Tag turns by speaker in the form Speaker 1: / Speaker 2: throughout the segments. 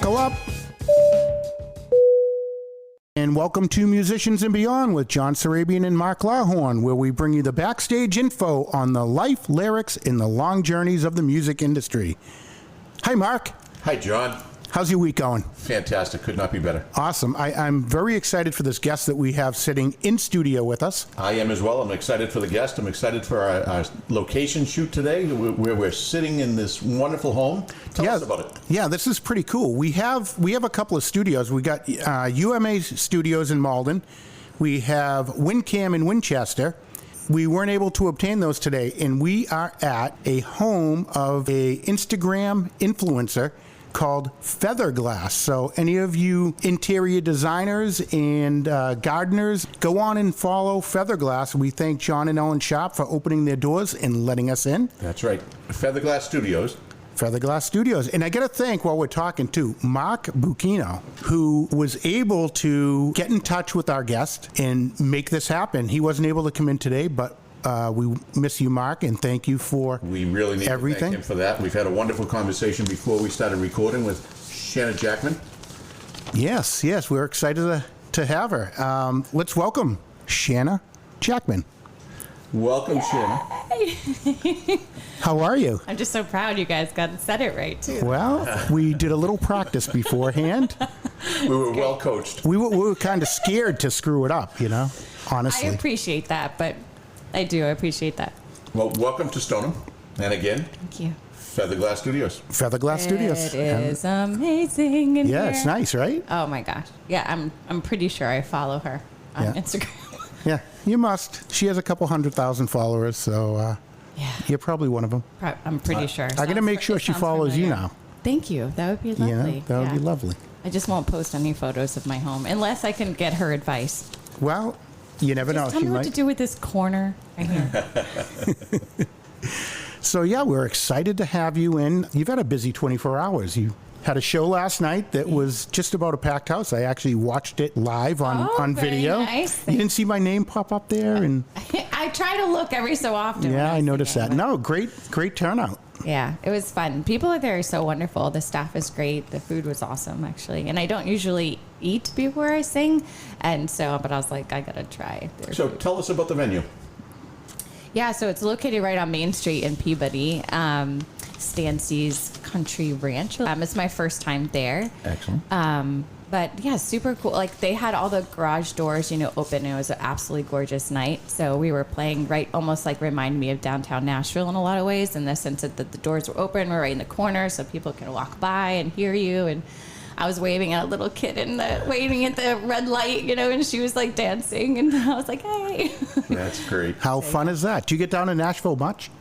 Speaker 1: Buckle up. And welcome to Musicians and Beyond with John Sarabian and Mark Lawhorn, where we bring you the backstage info on the life, lyrics, and the long journeys of the music industry. Hi, Mark.
Speaker 2: Hi, John.
Speaker 1: How's your week going?
Speaker 2: Fantastic. Could not be better.
Speaker 1: Awesome. I'm very excited for this guest that we have sitting in studio with us.
Speaker 2: I am as well. I'm excited for the guest. I'm excited for our location shoot today, where we're sitting in this wonderful home. Tell us about it.
Speaker 1: Yeah, this is pretty cool. We have a couple of studios. We got UMA Studios in Malden. We have WinCam in Winchester. We weren't able to obtain those today, and we are at a home of a Instagram influencer called Featherglass. So any of you interior designers and gardeners, go on and follow Featherglass. We thank John and Ellen Sharp for opening their doors and letting us in.
Speaker 2: That's right. Featherglass Studios.
Speaker 1: Featherglass Studios. And I got to thank, while we're talking too, Mark Bucchino, who was able to get in touch with our guest and make this happen. He wasn't able to come in today, but we miss you, Mark, and thank you for everything.
Speaker 2: We really need to thank him for that. We've had a wonderful conversation before we started recording with Shanna Jackman.
Speaker 1: Yes, we're excited to have her. Let's welcome Shanna Jackman.
Speaker 2: Welcome, Shanna.
Speaker 3: Hi.
Speaker 1: How are you?
Speaker 3: I'm just so proud you guys said it right, too.
Speaker 1: Well, we did a little practice beforehand.
Speaker 2: We were well coached.
Speaker 1: We were kind of scared to screw it up, honestly.
Speaker 3: I appreciate that, but I appreciate that.
Speaker 2: Well, welcome to Stoneham. And again,
Speaker 3: thank you.
Speaker 2: Featherglass Studios.
Speaker 1: Featherglass Studios.
Speaker 3: It is amazing in here.
Speaker 1: Yeah, it's nice, right?
Speaker 3: Oh my gosh. Yeah, I'm pretty sure I follow her on Instagram.
Speaker 1: Yeah, you must. She has a couple 100,000 followers, so you're probably one of them.
Speaker 3: I'm pretty sure.
Speaker 1: I'm going to make sure she follows you now.
Speaker 3: Thank you. That would be lovely.
Speaker 1: That would be lovely.
Speaker 3: I just won't post any photos of my home unless I can get her advice.
Speaker 1: Well, you never know.
Speaker 3: Tell me what to do with this corner right here.
Speaker 1: So, we're excited to have you in. You've had a busy 24 hours. You had a show last night that was just about a packed house. I actually watched it live on video.
Speaker 3: Nice.
Speaker 1: You didn't see my name pop up there? And
Speaker 3: I try to look every so often.
Speaker 1: Yeah, I noticed that. No, great turnout.
Speaker 3: Yeah, it was fun. People there are so wonderful. The staff is great. The food was awesome, actually. And I don't usually eat before I sing. But I was like, I got to try.
Speaker 2: So tell us about the venue.
Speaker 3: Yeah, so it's located right on Main Street in Peabody. Stancy's Country Ranch. It's my first time there.
Speaker 2: Excellent.
Speaker 3: But yeah, super cool. Like they had all the garage doors, open. It was an absolutely gorgeous night. So we were playing right, almost like reminded me of downtown Nashville in a lot of ways, in the sense that the doors were open. We're right in the corner, so people can walk by and hear you. And I was waving at a little kid waving at the red light, and she was like dancing, and I was like, hey.
Speaker 2: That's great.
Speaker 1: How fun is that? Do you get down to Nashville much?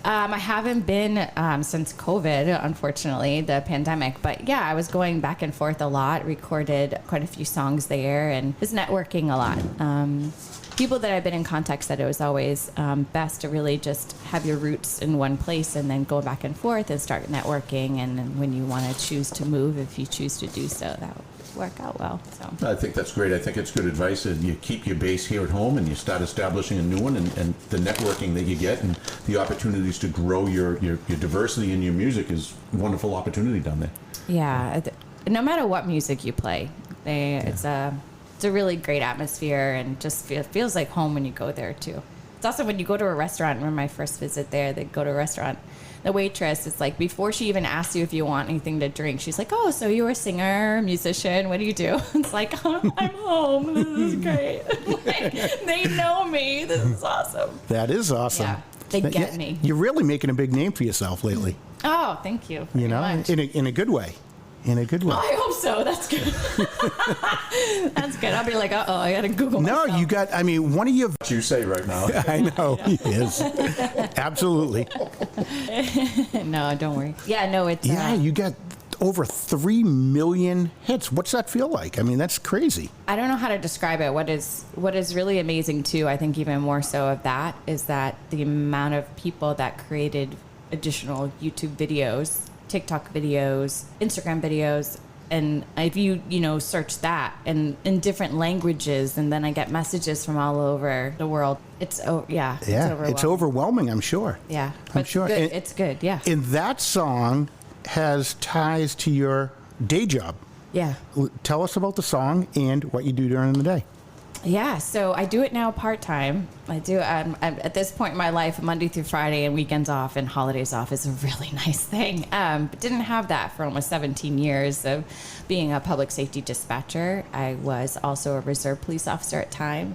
Speaker 3: I haven't been since COVID, unfortunately, the pandemic. But yeah, I was going back and forth a lot, recorded quite a few songs there, and was networking a lot. People that I've been in contact said it was always best to really just have your roots in one place and then go back and forth and start networking. And then when you want to choose to move, if you choose to do so, that would work out well. So
Speaker 2: I think that's great. I think it's good advice. And you keep your base here at home and you start establishing a new one, and the networking that you get and the opportunities to grow your diversity in your music is a wonderful opportunity down there.
Speaker 3: Yeah. No matter what music you play, it's a really great atmosphere, and just feels like home when you go there too. It's also when you go to a restaurant. Remember my first visit there, they go to a restaurant. The waitress is like, before she even asks you if you want anything to drink, she's like, oh, so you're a singer, musician, what do you do? It's like, oh, I'm home, this is great. They know me, this is awesome.
Speaker 1: That is awesome.
Speaker 3: Yeah, they get me.
Speaker 1: You're really making a big name for yourself lately.
Speaker 3: Oh, thank you.
Speaker 1: In a good way. In a good way.
Speaker 3: Oh, I hope so. That's good. That's good. I'll be like, uh-oh, I got to Google myself.
Speaker 1: No, you got, one of your...
Speaker 2: What you say right now.
Speaker 1: I know, he is. Absolutely.
Speaker 3: No, don't worry. Yeah, no, it's...
Speaker 1: Yeah, you got over 3 million hits. What's that feel like? That's crazy.
Speaker 3: I don't know how to describe it. What is really amazing, too, I think even more so of that, is that the amount of people that created additional YouTube videos, TikTok videos, Instagram videos, and if you search that and in different languages, and then I get messages from all over the world. It's overwhelming.
Speaker 1: It's overwhelming, I'm sure.
Speaker 3: Yeah,
Speaker 1: I'm sure.
Speaker 3: It's good. Yeah.
Speaker 1: And that song has ties to your day job.
Speaker 3: Yeah.
Speaker 1: Tell us about the song and what you do during the day.
Speaker 3: Yeah, so I do it now part-time. I do, I'm at this point in my life, Monday through Friday and weekends off and holidays off is a really nice thing. But didn't have that for almost 17 years of being a public safety dispatcher. I was also a reserve police officer at time.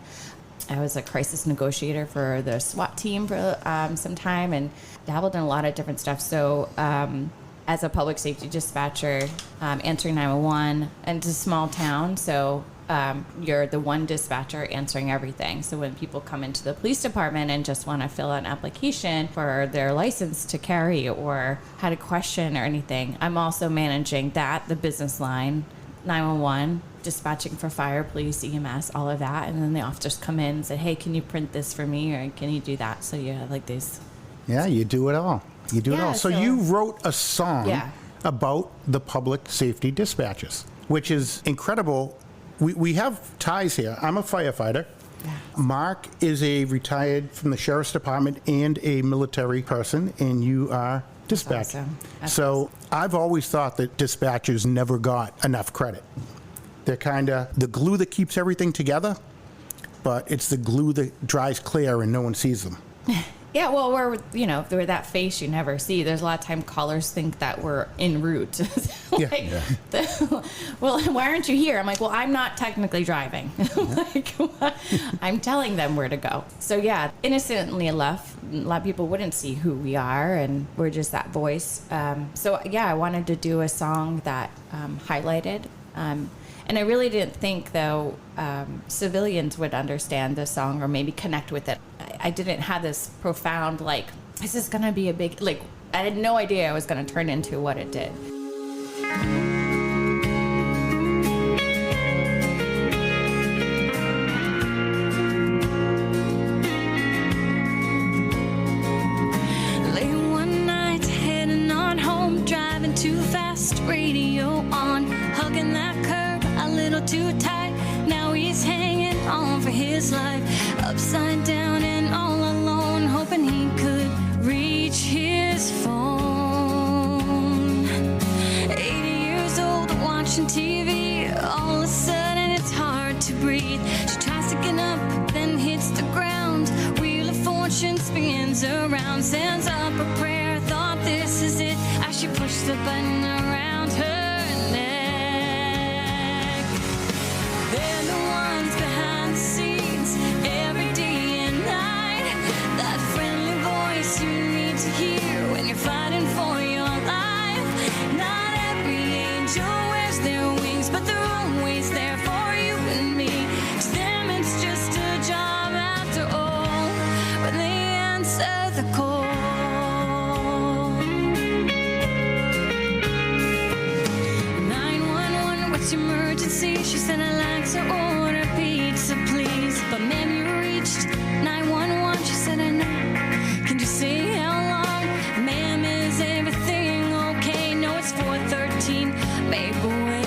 Speaker 3: I was a crisis negotiator for the SWAT team for some time and dabbled in a lot of different stuff. So as a public safety dispatcher, answering 911, and it's a small town, so you're the one dispatcher answering everything. So when people come into the police department and just want to fill out an application for their license to carry or had a question or anything, I'm also managing that, the business line, 911, dispatching for fire, police, EMS, all of that. And then the officers come in and say, hey, can you print this for me or can you do that? So you have like these.
Speaker 1: Yeah, you do it all. You do it all. So you wrote a song about the public safety dispatchers, which is incredible. We have ties here. I'm a firefighter. Yeah. Mark is a retired from the sheriff's department and a military person, and you are dispatcher.
Speaker 3: That's
Speaker 1: so I've always thought that dispatchers never got enough credit. They're kind of the glue that keeps everything together, but it's the glue that dries clear and no one sees them.
Speaker 3: Yeah, well, we're that face you never see. There's a lot of time callers think that we're en route. Well, why aren't you here? I'm like, well, I'm not technically driving. I'm telling them where to go. So yeah, innocently enough, a lot of people wouldn't see who we are, and we're just that voice. So yeah, I wanted to do a song that highlighted. And I really didn't think, though, civilians would understand the song or maybe connect with it. I didn't have this profound, this is going to be a big, I had no idea it was going to turn into what it did.
Speaker 4: Late one night, heading on home, driving too fast, radio on, hugging that curb a little too tight. Now he's hanging on for his life, upside down and all alone, hoping he could reach his phone. 80 years old, watching TV, all of a sudden it's hard to breathe. She tries to get up, then hits the ground. Wheel of fortune spins around, sends up a prayer, thought this is it, as she pushed the button around her neck. They're the ones behind the scenes, every day and night. That friendly voice you need to hear when you're fighting for your life. Not every angel wears their wings, but they're always there for you and me. To them it's just a job after all, but they answer the call. 911, what's your emergency? She said I'd like to order pizza, please. But ma'am, you reached 911. She said I know. Can you say how long? Ma'am, is everything okay? No, it's 413 Maple Way.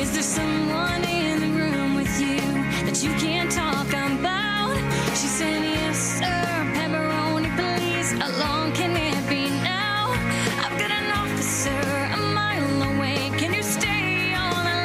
Speaker 4: Is there someone in the room with you that you can't talk about? She said yes, sir. Pepperoni, please. How long can it be now? I've got an officer a mile away. Can you stay on the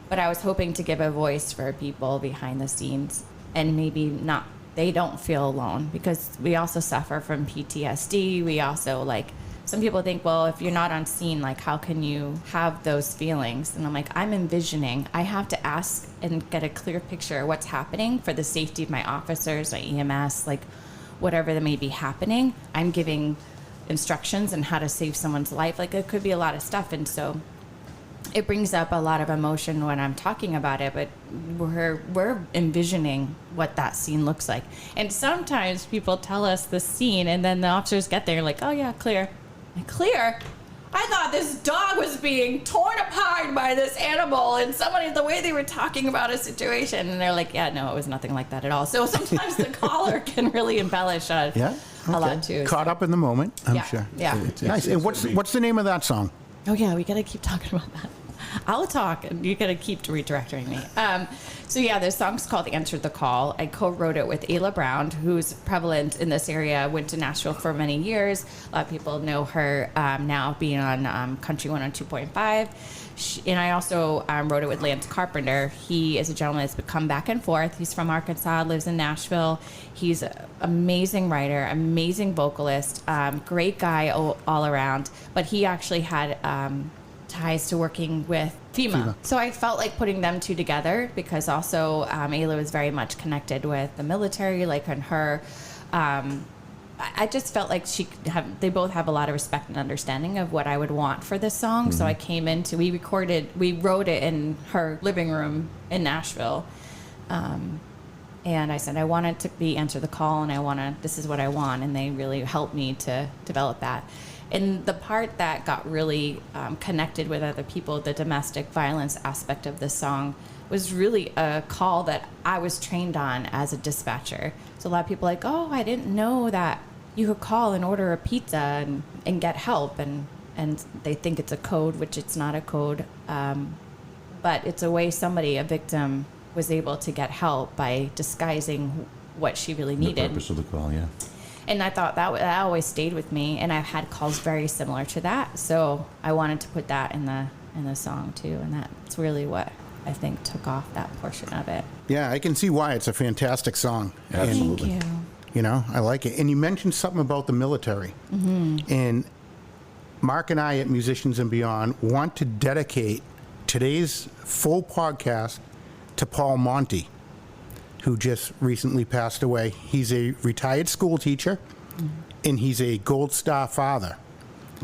Speaker 3: But I was hoping to give a voice for people behind the scenes, and maybe not, they don't feel alone, because we also suffer from PTSD. We also, like, some people think, well, if you're not on scene, like, how can you have those feelings? And I'm like, I'm envisioning. I have to ask and get a clear picture of what's happening for the safety of my officers, my EMS, like, whatever that may be happening. I'm giving instructions on how to save someone's life. Like, it could be a lot of stuff. And so it brings up a lot of emotion when I'm talking about it, but we're envisioning what that scene looks like. And sometimes people tell us the scene, and then the officers get there like, oh yeah, clear. Like, clear? I thought this dog was being torn apart by this animal, and somebody, the way they were talking about a situation, and they're like, yeah, no, it was nothing like that at all. So sometimes the caller can really embellish a lot too.
Speaker 1: Caught up in the moment, I'm
Speaker 3: Yeah,
Speaker 1: sure.
Speaker 3: yeah.
Speaker 1: Nice. And what's the name of that song?
Speaker 3: Oh yeah, we gotta keep talking about that. I'll talk, and you gotta keep redirecting me. So yeah, the song's called "Answer the Call." I co-wrote it with Ayla Brown, who's prevalent in this area. Went to Nashville for many years. A lot of people know her now, being on Country 102.5. And I also wrote it with Lance Carpenter. He is a gentleman that's come back and forth. He's from Arkansas, lives in Nashville. He's an amazing writer, amazing vocalist, great guy all around. But he actually had ties to working with FEMA. So I felt like putting them two together, because also Ayla was very much connected with the military, like on her. I just felt like they both have a lot of respect and understanding of what I would want for this song. So I came we wrote it in her living room in Nashville. And I said, I want it to be Answer the Call, and this is what I want. And they really helped me to develop that. And the part that got really connected with other people, the domestic violence aspect of this song, was really a call that I was trained on as a dispatcher. So a lot of people are like, oh, I didn't know that you could call and order a pizza and get help. And they think it's a code, which it's not a code. But it's a way a victim, was able to get help by disguising what she really needed.
Speaker 2: The purpose of the call, yeah.
Speaker 3: And I thought that always stayed with me, and I've had calls very similar to that. So I wanted to put that in the song too, and that's really what I think took off that portion of it.
Speaker 1: Yeah, I can see why. It's a fantastic song.
Speaker 2: Absolutely.
Speaker 3: Thank you.
Speaker 1: You know, I like it. And you mentioned something about the military. And Mark and I at Musicians and Beyond want to dedicate today's full podcast to Paul Monti, who just recently passed away. He's a retired school teacher, and he's a Gold Star father.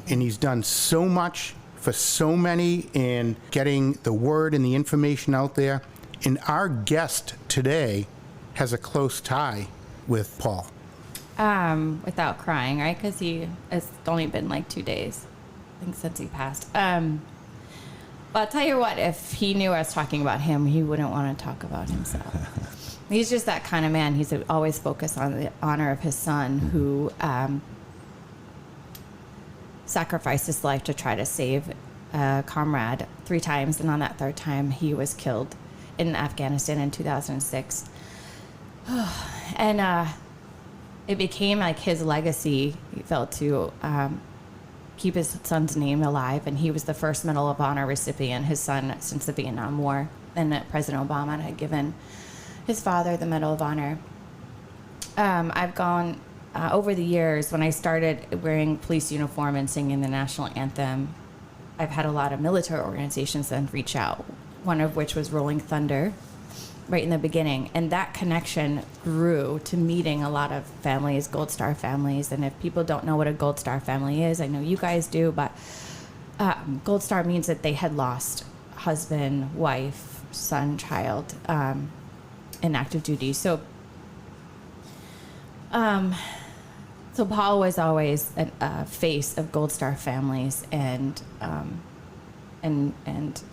Speaker 1: And he's done so much for so many in getting the word and the information out there. And our guest today has a close tie with Paul.
Speaker 3: Without crying, right? Because it's only been like 2 days, I think, since he passed. But I'll tell you what, if he knew I was talking about him, he wouldn't want to talk about himself. He's just that kind of man. He's always focused on the honor of his son, who sacrificed his life to try to save a comrade 3 times, and on that 3rd time, he was killed in Afghanistan in 2006. And it became like his legacy. He felt to keep his son's name alive, and he was the first Medal of Honor recipient, his son, since the Vietnam War. And President Obama had given his father the Medal of Honor. I've gone over the years, when I started wearing police uniform and singing the national anthem, I've had a lot of military organizations then reach out, one of which was Rolling Thunder, right in the beginning. And that connection grew to meeting a lot of families, Gold Star families. And if people don't know what a Gold Star family is, I know you guys do, but Gold Star means that they had lost husband, wife, son, child in active duty. So Paul was always a face of Gold Star families, and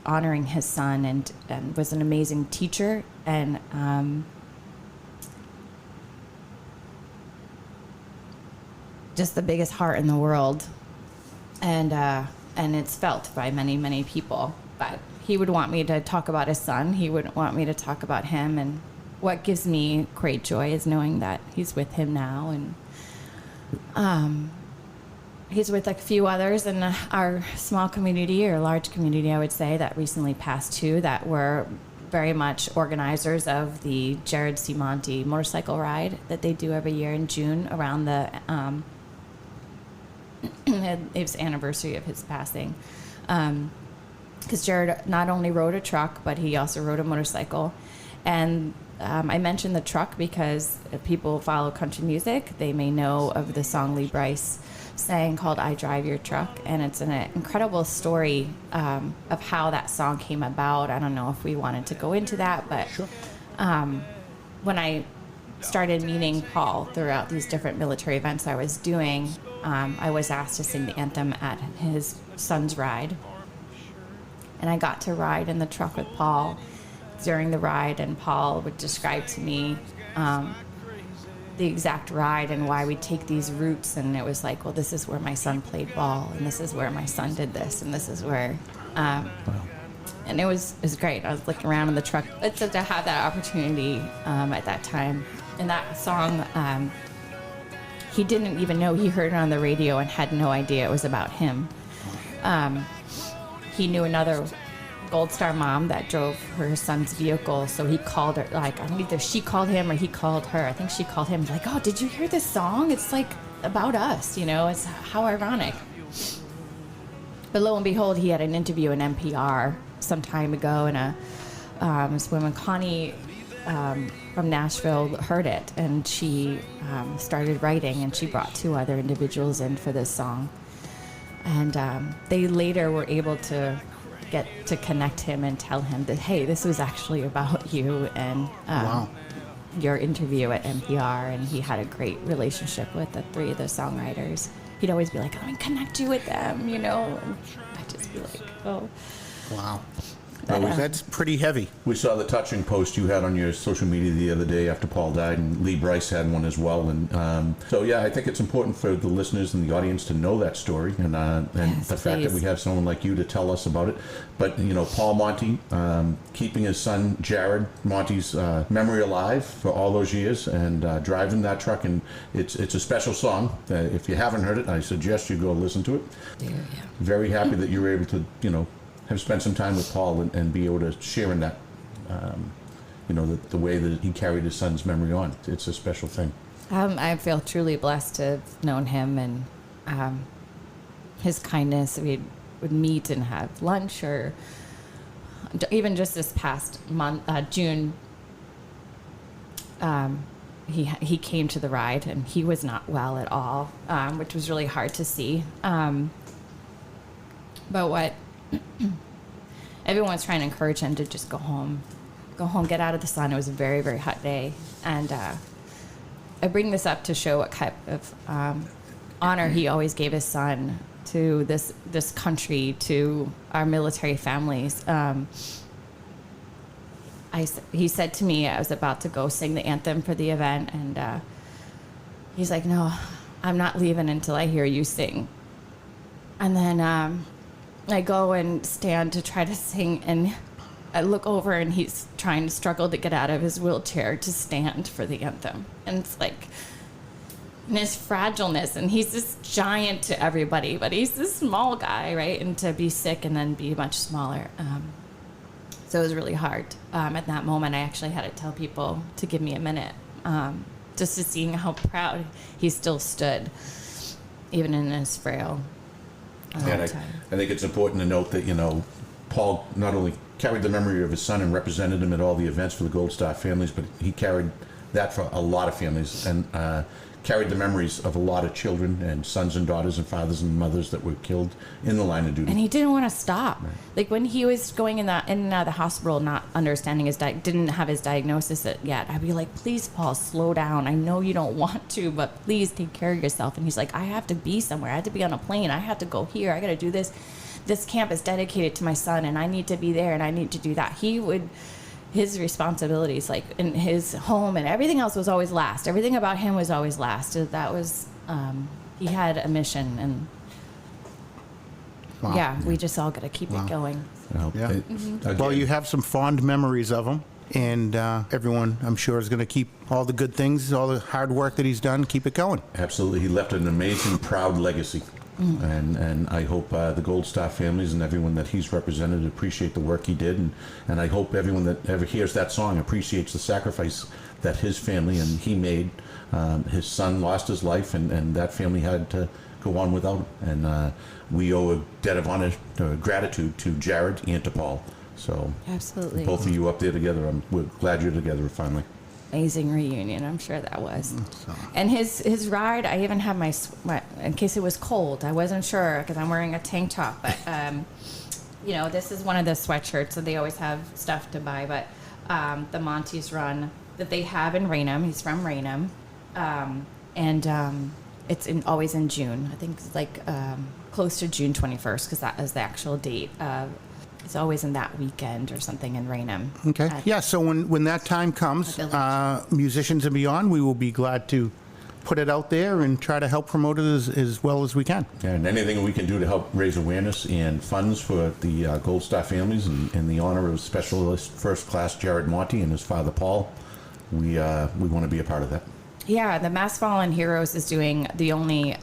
Speaker 3: honoring his son, and was an amazing teacher, and just the biggest heart in the world, and it's felt by many, many people. But he would want me to talk about his son. He wouldn't want me to talk about him. And what gives me great joy is knowing that he's with him now, and he's with a few others in our small community, or large community, I would say, that recently passed too, that were very much organizers of the Jared C. Monti motorcycle ride that they do every year in June around the its anniversary of his passing. Because Jared not only rode a truck, but he also rode a motorcycle. And I mentioned the truck because if people follow country music, they may know of the song Lee Brice sang called I Drive Your Truck. And it's an incredible story of how that song came about. I don't know if we wanted to go into that, but
Speaker 1: Sure.
Speaker 3: When I started meeting Paul throughout these different military events I was doing, I was asked to sing the anthem at his son's ride. And I got to ride in the truck with Paul during the ride, and Paul would describe to me the exact ride and why we take these routes. And it was like, well, this is where my son played ball, and this is where my son did this, and this is where... And it was great. I was looking around in the truck. But to have that opportunity at that time. And that song, he didn't even know. He heard it on the radio and had no idea it was about him. He knew another Gold Star mom that drove her son's vehicle, so he called her, like, I think either she called him or he called her. I think she called him, like, oh, did you hear this song? It's like about us, you know, it's how ironic. But lo and behold, he had an interview in NPR some time ago, and this woman, Connie, from Nashville, heard it, and she started writing, and she brought 2 other individuals in for this song. And they later were able to get to connect him and tell him that, hey, this was actually about you and
Speaker 1: Wow.
Speaker 3: your interview at NPR. And he had a great relationship with the 3 of the songwriters. He'd always be like, I'm going to connect you with them, you know. And I'd just be like, oh.
Speaker 1: Wow.
Speaker 3: But,
Speaker 1: That's pretty heavy.
Speaker 2: We saw the touching post you had on your social media the other day after Paul died, and Lee Brice had one as well. And so, yeah, I think it's important for the listeners and the audience to know that story, and
Speaker 3: Yes,
Speaker 2: the fact that
Speaker 3: please.
Speaker 2: we have someone like you to tell us about it. But, you know, Paul Monti, keeping his son Jared Monti's memory alive for all those years, and driving that truck, and it's a special song. If you haven't heard it, I suggest you go listen to it.
Speaker 3: Yeah.
Speaker 2: Very happy that you were able to, you know, have spent some time with Paul and be able to share in that, you know, the way that he carried his son's memory on. It's a special thing.
Speaker 3: I feel truly blessed to have known him and his kindness. We would meet and have lunch, or even just this past month, June, he came to the ride, and he was not well at all, which was really hard to see. But what everyone's trying to encourage him to just go home, get out of the sun. It was a very, very hot day. And I bring this up to show what type of honor he always gave his son, to this country, to our military families. He said to me, I was about to go sing the anthem for the event, and he's like, no, I'm not leaving until I hear you sing. And then I go and stand to try to sing, and I look over, and he's trying to struggle to get out of his wheelchair to stand for the anthem. And it's like, in his fragileness, and he's this giant to everybody, but he's this small guy, right? And to be sick and then be much smaller. So it was really hard. At that moment, I actually had to tell people to give me a minute, just to see how proud he still stood, even in his frail
Speaker 2: And I think it's important to note that, you know, Paul not only carried the memory of his son and represented him at all the events for the Gold Star families, but he carried that for a lot of families, and carried the memories of a lot of children and sons and daughters and fathers and mothers that were killed in the line of duty.
Speaker 3: And he didn't want to stop. Right. Like when he was going in and out of the hospital, not understanding didn't have his diagnosis yet, I'd be like, please, Paul, slow down. I know you don't want to, but please take care of yourself. And he's like, I have to be somewhere. I have to be on a plane. I have to go here. I got to do this. This camp is dedicated to my son, and I need to be there, and I need to do that. His responsibilities, like in his home and everything else, was always last. Everything about him was always last. That was, he had a mission, and
Speaker 1: Wow.
Speaker 3: yeah, we just all got to keep it going.
Speaker 2: Well,
Speaker 1: Yeah.
Speaker 2: again,
Speaker 1: Well, you have some fond memories of him, and everyone, I'm sure, is going to keep all the good things, all the hard work that he's done, keep it going.
Speaker 2: absolutely. He left an amazing, proud legacy. And I hope the Gold Star families and everyone that he's represented appreciate the work he did, and I hope everyone that ever hears that song appreciates the sacrifice that his family and he made. His son lost his life, and that family had to go on without him. And we owe a debt of honor, gratitude to Jared and to Paul. So
Speaker 3: Absolutely.
Speaker 2: both of you up there together, we're glad you're together finally.
Speaker 3: Amazing reunion, I'm sure that was. And his ride, I even had my in case it was cold. I wasn't sure because I'm wearing a tank top, but you know, this is one of the sweatshirts, so they always have stuff to buy. But the Monti's run that they have in Raynham, he's from Raynham, and it's always in June. I think it's like close to June 21st because that is the actual date. It's always in that weekend or something in Raynham.
Speaker 1: Okay. Yeah, so when that time comes, Musicians and Beyond, we will be glad to put it out there and try to help promote it as well as we can.
Speaker 2: And anything we can do to help raise awareness and funds for the Gold Star families in the honor of Specialist First Class Jared Monti and his father Paul, we want to be a part of that.
Speaker 3: Yeah, the Mass Fallen Heroes is doing the only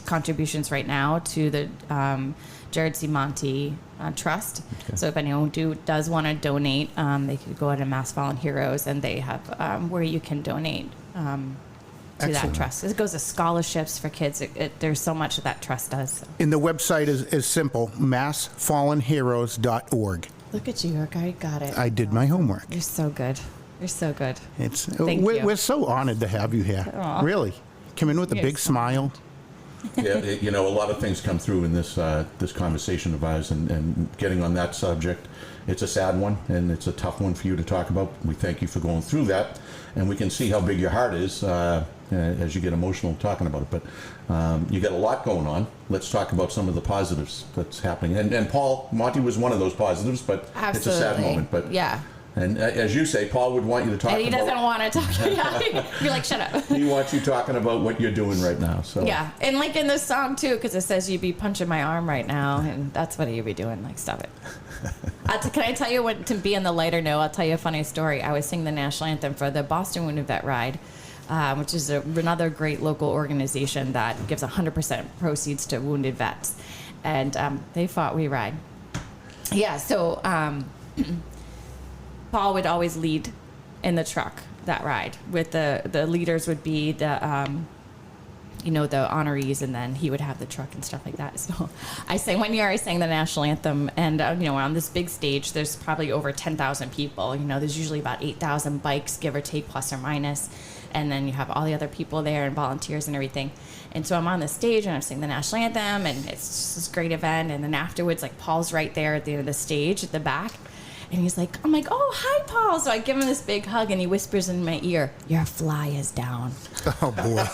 Speaker 3: contributions right now to the Jared C. Monti Trust. Okay. So if anyone does want to donate, they could go to Mass Fallen Heroes, and they have where you can donate to that trust. It goes to scholarships for kids. There's so much that trust does. So.
Speaker 1: And the website is simple, massfallenheroes.org.
Speaker 3: Look at you, I got it.
Speaker 1: I did my homework.
Speaker 3: You're so good. You're so good.
Speaker 1: We're so honored to have you here. Aww. Really. Come in with a big smile.
Speaker 2: Yeah, you know, a lot of things come through in this conversation of ours, and getting on that subject, it's a sad one, and it's a tough one for you to talk about. We thank you for going through that, and we can see how big your heart is as you get emotional talking about it. But you got a lot going on. Let's talk about some of the positives that's happening. And Paul Monti was one of those positives, but Absolutely. It's a sad moment. But
Speaker 3: yeah.
Speaker 2: And as you say, Paul would want you to talk about...
Speaker 3: And he doesn't want to talk. You're like, shut up.
Speaker 2: He wants you talking about what you're doing right now. So
Speaker 3: yeah, and like in this song, too, because it says you'd be punching my arm right now, and that's what you'd be doing. Like, stop it. Can I tell you what, to be on the lighter note, I'll tell you a funny story. I was singing the national anthem for the Boston Wounded Vet Ride, which is another great local organization that gives 100% proceeds to wounded vets. And they fought We Ride. Yeah, so... Paul would always lead in the truck that ride. With the leaders would be the the honorees, and then he would have the truck and stuff like that. So one year I sang the national anthem, and on this big stage there's probably over 10,000 people. There's usually about 8,000 bikes, give or take, plus or minus, and then you have all the other people there and volunteers and everything. And so I'm on the stage and I'm singing the national anthem, and it's just this great event. And then afterwards, like, Paul's right there at the end of the stage at the back. And I'm like, oh, hi, Paul. So I give him this big hug, and he whispers in my ear, your fly is down.
Speaker 1: Oh, boy.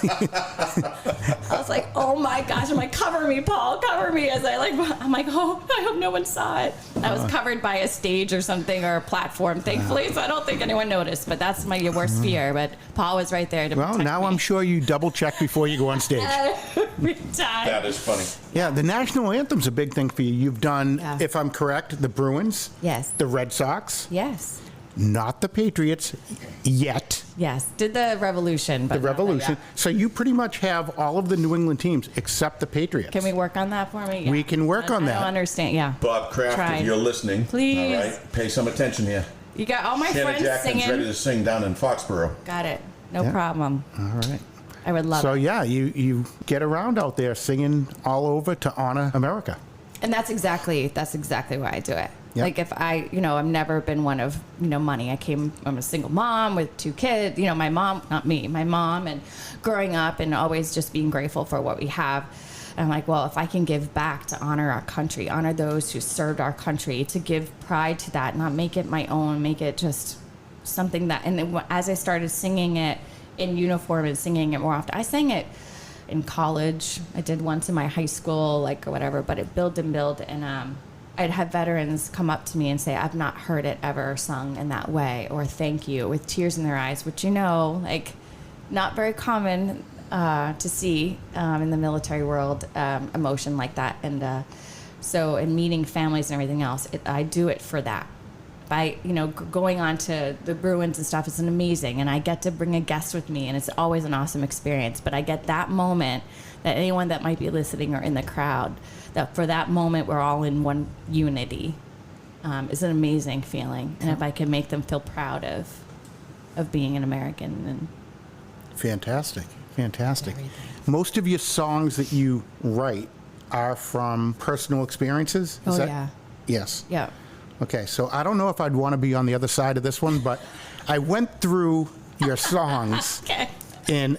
Speaker 3: I was like, oh, my gosh. I'm like, cover me, Paul, cover me. I'm like, oh, I hope no one saw it. I was covered by a stage or something, or a platform, thankfully, so I don't think anyone noticed. But that's my worst fear. But Paul was right there to protect me.
Speaker 1: I'm sure you double-check before you go on stage.
Speaker 3: Every time.
Speaker 2: That is funny.
Speaker 1: Yeah, the national anthem's a big thing for you. You've done, if I'm correct, the Bruins.
Speaker 3: Yes.
Speaker 1: The Red Sox.
Speaker 3: Yes.
Speaker 1: Not the Patriots yet.
Speaker 3: Yes. Did the Revolution. But
Speaker 1: the Revolution. So you pretty much have all of the New England teams except the Patriots.
Speaker 3: Can we work on that for me? Yeah.
Speaker 1: We can work on that.
Speaker 3: I don't understand. Yeah.
Speaker 2: Bob Kraft, if you're listening,
Speaker 3: please.
Speaker 2: All right, pay some attention here.
Speaker 3: You got all my
Speaker 2: Shanna
Speaker 3: friends
Speaker 2: Jackman's
Speaker 3: singing.
Speaker 2: ready to sing down in Foxborough.
Speaker 3: Got it. No problem.
Speaker 1: All right.
Speaker 3: I would love it.
Speaker 1: So yeah, you get around out there singing all over to honor America.
Speaker 3: And that's exactly why I do it. Yep. Like, if I've never been one of, money. I'm a single mom with 2 kids, my mom, not me, my mom, and growing up and always just being grateful for what we have. And I'm like, well, if I can give back to honor our country, honor those who served our country, to give pride to that, not make it my own, make it just something that, and then as I started singing it in uniform and singing it more often, I sang it in college. I did once in my high school, or whatever, but it built and built. And I'd have veterans come up to me and say, I've not heard it ever sung in that way, or thank you, with tears in their eyes, which, not very common to see in the military world, emotion like that. And so in meeting families and everything else, I do it for that. by, going on to the Bruins and stuff is amazing. And I get to bring a guest with me, and it's always an awesome experience. But I get that moment that anyone that might be listening or in the crowd, that for that moment we're all in one unity, is an amazing feeling. And if I can make them feel proud of being an American, then
Speaker 1: Fantastic. Fantastic.
Speaker 3: Everything.
Speaker 1: Most of your songs that you write are from personal experiences? Is that-
Speaker 3: yeah.
Speaker 1: Yes.
Speaker 3: Yeah.
Speaker 1: Okay, so I don't know if I'd want to be on the other side of this one, but I went through your songs,
Speaker 3: Okay.
Speaker 1: and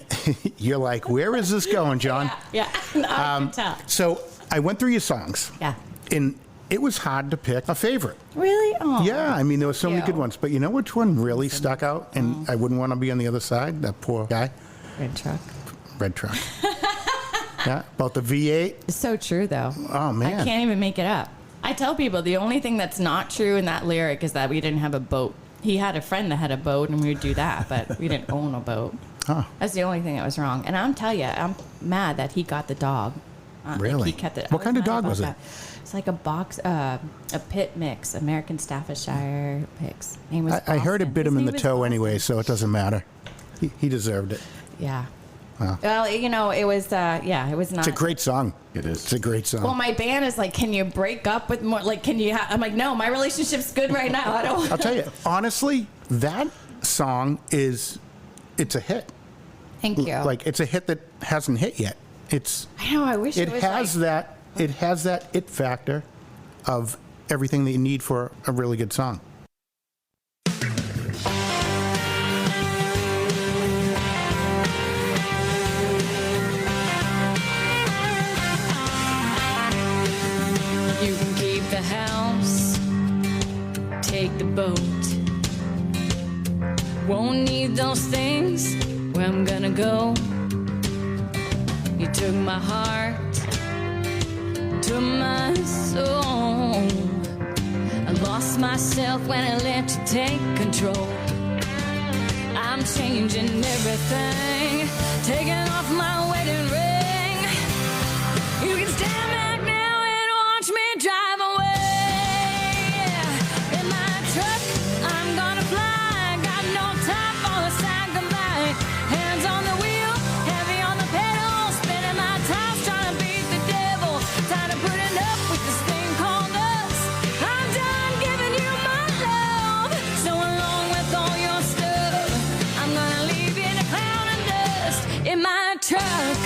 Speaker 1: you're like, where is this going, John?
Speaker 3: Yeah. No, I can tell.
Speaker 1: So I went through your songs,
Speaker 3: Yeah.
Speaker 1: and it was hard to pick a favorite.
Speaker 3: Really? Oh.
Speaker 1: Yeah, I mean, there were so many
Speaker 3: you.
Speaker 1: good ones, but you know which one really stuck out, and I wouldn't want to be on the other side? That poor guy.
Speaker 3: Red truck.
Speaker 1: Red truck. Yeah, about the V8.
Speaker 3: It's so true, though.
Speaker 1: Oh, man.
Speaker 3: I can't even make it up. I tell people the only thing that's not true in that lyric is that we didn't have a boat. He had a friend that had a boat, and we would do that, but we didn't own a boat.
Speaker 1: Oh,
Speaker 3: That's the only thing that was wrong. And I'm telling you, I'm mad that he got the dog.
Speaker 1: Really?
Speaker 3: He kept it.
Speaker 1: What
Speaker 3: I was
Speaker 1: kind of
Speaker 3: mad
Speaker 1: dog
Speaker 3: about
Speaker 1: was it?
Speaker 3: that. It's like a pit mix, American Staffordshire mix. Name was
Speaker 1: I heard it
Speaker 3: Boston.
Speaker 1: bit
Speaker 3: His
Speaker 1: him in
Speaker 3: name
Speaker 1: the
Speaker 3: was
Speaker 1: toe
Speaker 3: Boston.
Speaker 1: anyway, so it doesn't matter. He deserved it.
Speaker 3: Yeah.
Speaker 1: Wow.
Speaker 3: Well, it was, it was not.
Speaker 1: It's a great song.
Speaker 2: It is.
Speaker 1: It's a great song.
Speaker 3: Well, my band is like, can you break up with more? Like, can you? I'm like, no, my relationship's good right now. I don't.
Speaker 1: I'll tell you, honestly, that song it's a hit.
Speaker 3: Thank you.
Speaker 1: Like, it's a hit that hasn't hit yet.
Speaker 3: I know. I wish it was
Speaker 1: has
Speaker 3: like,
Speaker 1: it has that it factor of everything that you need for a really good song.
Speaker 4: You can keep the house, take the boat. Won't need those things where I'm gonna go. You took my heart, took my soul. I lost myself when I let you take control. I'm changing everything, taking off my wedding ring. You can stand back now and watch me drive away. In my truck, I'm gonna fly. Got no time for a sad goodbye. Hands on the wheel, heavy on the pedal. Spinning my tires, trying to beat the devil. Tired of putting up with this thing called us. I'm done giving you my love. So along with all your stuff, I'm gonna leave you in a cloud of dust in my truck.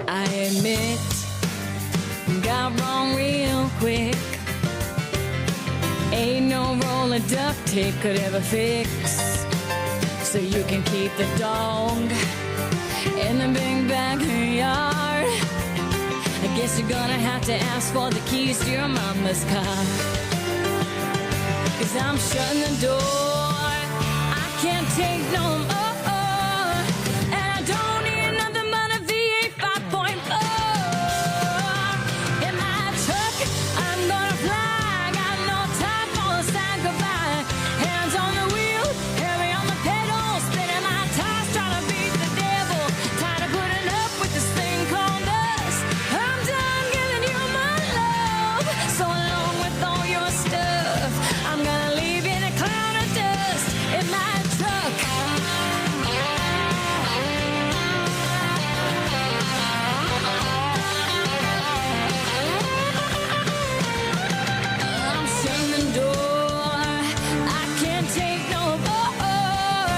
Speaker 4: I admit, got wrong real quick. Ain't no roll of duct tape could ever fix. So you can keep the dog in the big backyard. I guess you're gonna have to ask for the keys to your mama's car. 'Cause I'm shutting the door. I can't take no more. And I don't need nothing but a V8 5.4. In my truck, I'm gonna fly. Got no time for a sad goodbye. Hands on the wheel, heavy on the pedal. Spinning my tires, trying to beat the devil. Tired of putting up with this thing called us. I'm done giving you my love. So along with all your stuff, I'm gonna leave you in a cloud of dust in my truck. I'm shutting the door. I can't take no more.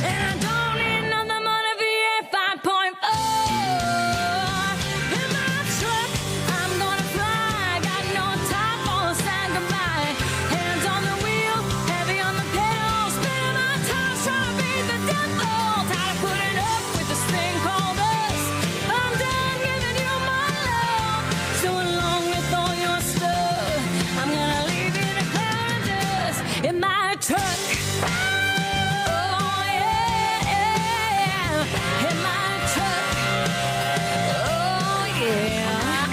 Speaker 4: And I don't need nothing but a V8 5.4. In my truck, I'm gonna fly. Got no time for a sad goodbye. Hands on the wheel, heavy on the pedal. Spinning my tires, trying to beat the devil. Tired of putting up with this thing called us. I'm done giving you my love. So along with all your stuff, I'm gonna leave you in a cloud of dust in my truck. Oh yeah, in my truck. Oh yeah.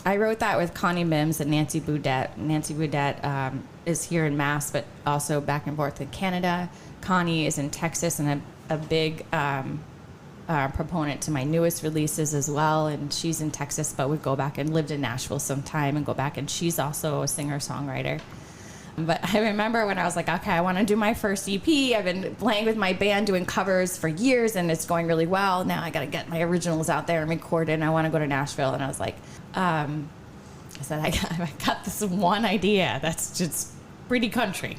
Speaker 3: I wrote that with Connie Mims and Nancy Boudette. Nancy Boudette is here in Mass, but also back and forth in Canada. Connie is in Texas and a big proponent to my newest releases as well. And she's in Texas, but would go back and lived in Nashville sometime and go back. And she's also a singer-songwriter. But I remember when I was like, okay, I want to do my first EP. I've been playing with my band, doing covers for years, and it's going really well. Now I got to get my originals out there and record it, and I want to go to Nashville. And I was like, I said, I got this one idea that's just pretty country.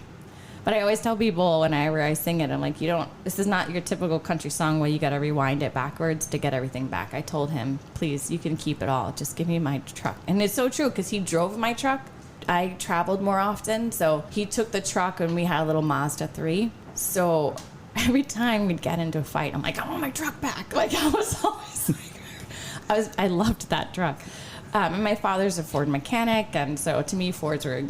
Speaker 3: But I always tell people whenever I sing it, I'm like, this is not your typical country song where you got to rewind it backwards to get everything back. I told him, please, you can keep it all. Just give me my truck. And it's so true because he drove my truck. I traveled more often. So he took the truck and we had a little Mazda 3. So every time we'd get into a fight, I'm like, I want my truck back. Like I was always like, I loved that truck. And my father's a Ford mechanic. And so to me, Fords were,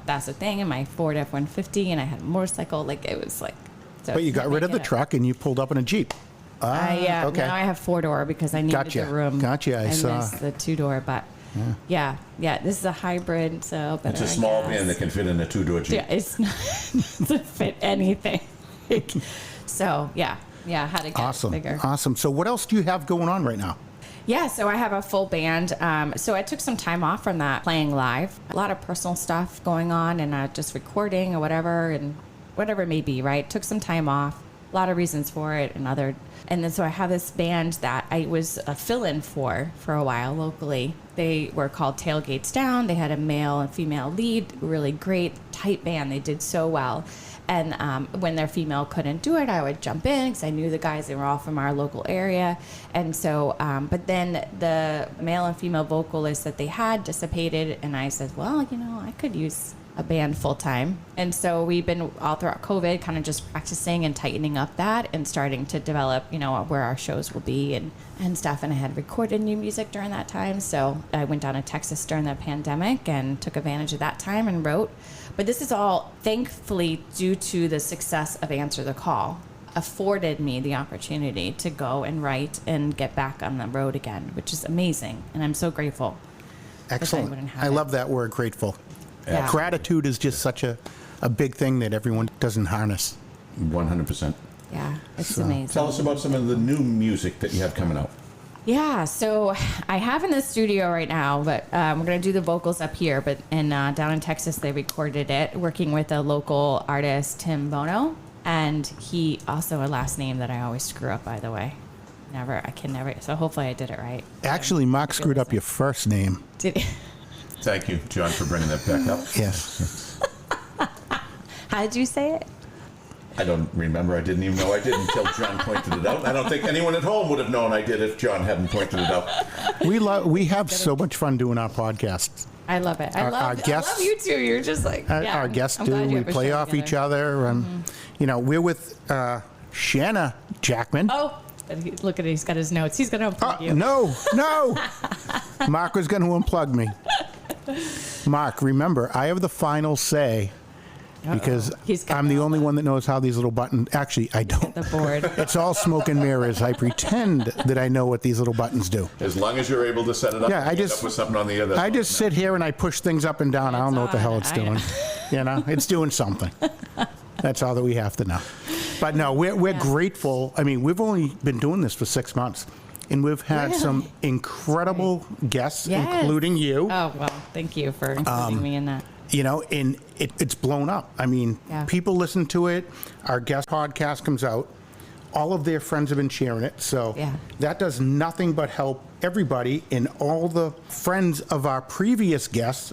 Speaker 3: that's the thing. And my Ford F-150, and I had a motorcycle. Like it was like. So
Speaker 1: but you got rid of the truck and you pulled up in a Jeep.
Speaker 3: Yeah.
Speaker 1: Okay.
Speaker 3: Now I have 4-door because I needed the room.
Speaker 1: Gotcha. I saw.
Speaker 3: missed the 2-door, but yeah. This is a hybrid, so better.
Speaker 2: It's a small van that can fit in a 2-door Jeep.
Speaker 3: Yeah, it's not to fit anything. So yeah, how to get bigger.
Speaker 1: Awesome. So what else do you have going on right now?
Speaker 3: Yeah, so I have a full band. So I took some time off from that, playing live. A lot of personal stuff going on and just recording or whatever it may be, right? Took some time off. A lot of reasons for it and then so I have this band that I was a fill-in for a while locally. They were called Tailgates Down. They had a male and female lead, really great, tight band. They did so well. And when their female couldn't do it, I would jump in because I knew the guys. They were all from our local area. And so, but then the male and female vocalists that they had dissipated. And I said, well, I could use a band full time. And so we've been all throughout COVID kind of just practicing and tightening up that and starting to develop, where our shows will be and stuff. And I had recorded new music during that time. So I went down to Texas during the pandemic and took advantage of that time and wrote. But this is all thankfully due to the success of Answer the Call, afforded me the opportunity to go and write and get back on the road again, which is amazing. And I'm so grateful.
Speaker 1: Excellent. I love that word, grateful.
Speaker 3: Yeah.
Speaker 1: Gratitude is just such a big thing that everyone doesn't harness.
Speaker 2: 100%.
Speaker 3: Yeah, it's amazing.
Speaker 2: Tell us about some of the new music that you have coming out.
Speaker 3: Yeah, so I have in the studio right now, but we're going to do the vocals up here. But down in Texas, they recorded it, working with a local artist, Tim Bono. And he also a last name that I always screw up, by the way. I can never. So hopefully I did it right.
Speaker 1: Actually, Mark screwed up your first name.
Speaker 3: Did he?
Speaker 2: Thank you, John, for bringing that back up.
Speaker 1: Yes.
Speaker 3: How did you say it?
Speaker 2: I don't remember. I didn't even know I did until John pointed it out. I don't think anyone at home would have known I did if John hadn't pointed it out.
Speaker 1: We have so much fun doing our podcasts.
Speaker 3: I love it.
Speaker 1: Our
Speaker 3: I
Speaker 1: guests,
Speaker 3: love you too. You're just like
Speaker 1: our guests do. We play off each other, and we're with Shanna Jackman.
Speaker 3: Oh, look at it. He's got his notes. He's going to unplug you.
Speaker 1: No. Mark was going to unplug me. Mark, remember, I have the final say. Because I'm the only one that knows how these little buttons. Actually, I don't.
Speaker 3: The board.
Speaker 1: It's all smoke and mirrors. I pretend that I know what these little buttons do.
Speaker 2: As long as you're able to set it up.
Speaker 1: Yeah, I just
Speaker 2: up with something on the other.
Speaker 1: I just sit here and I push things up and down. I don't know what the hell it's doing. It's doing something. That's all that we have to know. But no, we're grateful. I mean, we've only been doing this for 6 months, and we've had some incredible guests, including you.
Speaker 3: Oh well, thank you for including me in that.
Speaker 1: And it's blown up. I mean, people listen to it. Our guest podcast comes out. All of their friends have been sharing it. So that does nothing but help everybody. And all the friends of our previous guests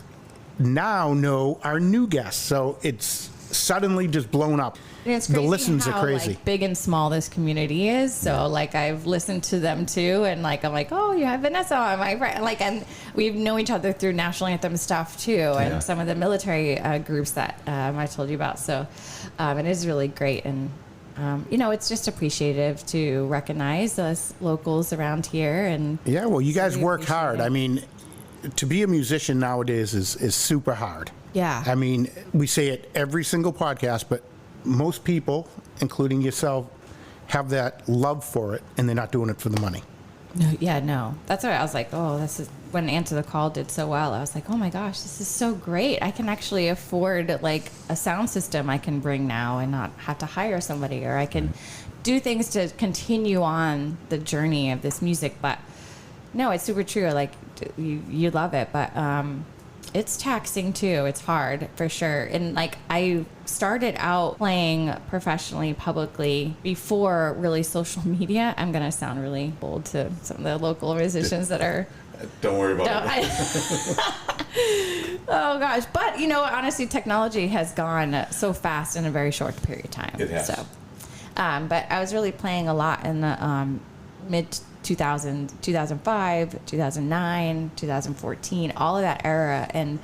Speaker 1: now know our new guests. So it's suddenly just blown up.
Speaker 3: It's crazy
Speaker 1: the listens are crazy.
Speaker 3: Like, big and small this community is. So like I've listened to them too, and like I'm like, oh, you have Vanessa on my friend. Like, and we know each other through national anthem stuff too, and some of the military groups that I told you about. So it is really great, and it's just appreciative to recognize us locals around here. And
Speaker 1: well, you guys work hard. I mean, to be a musician nowadays is super hard.
Speaker 3: Yeah.
Speaker 1: I mean, we say it every single podcast, but most people, including yourself, have that love for it, and they're not doing it for the money.
Speaker 3: No. That's why I was like, oh, this is when Answer the Call did so well. I was like, oh my gosh, this is so great. I can actually afford like a sound system I can bring now and not have to hire somebody, or I can do things to continue on the journey of this music. But no, it's super true. Like you love it, but it's taxing too. It's hard for sure. And like I started out playing professionally, publicly before really social media. I'm gonna sound really old to some of the local musicians that are.
Speaker 2: Don't worry about it.
Speaker 3: Oh gosh, but you know, honestly, technology has gone so fast in a very short period of time.
Speaker 2: It has.
Speaker 3: So, but I was really playing a lot in the mid 2005, 2009, 2014, all of that era, and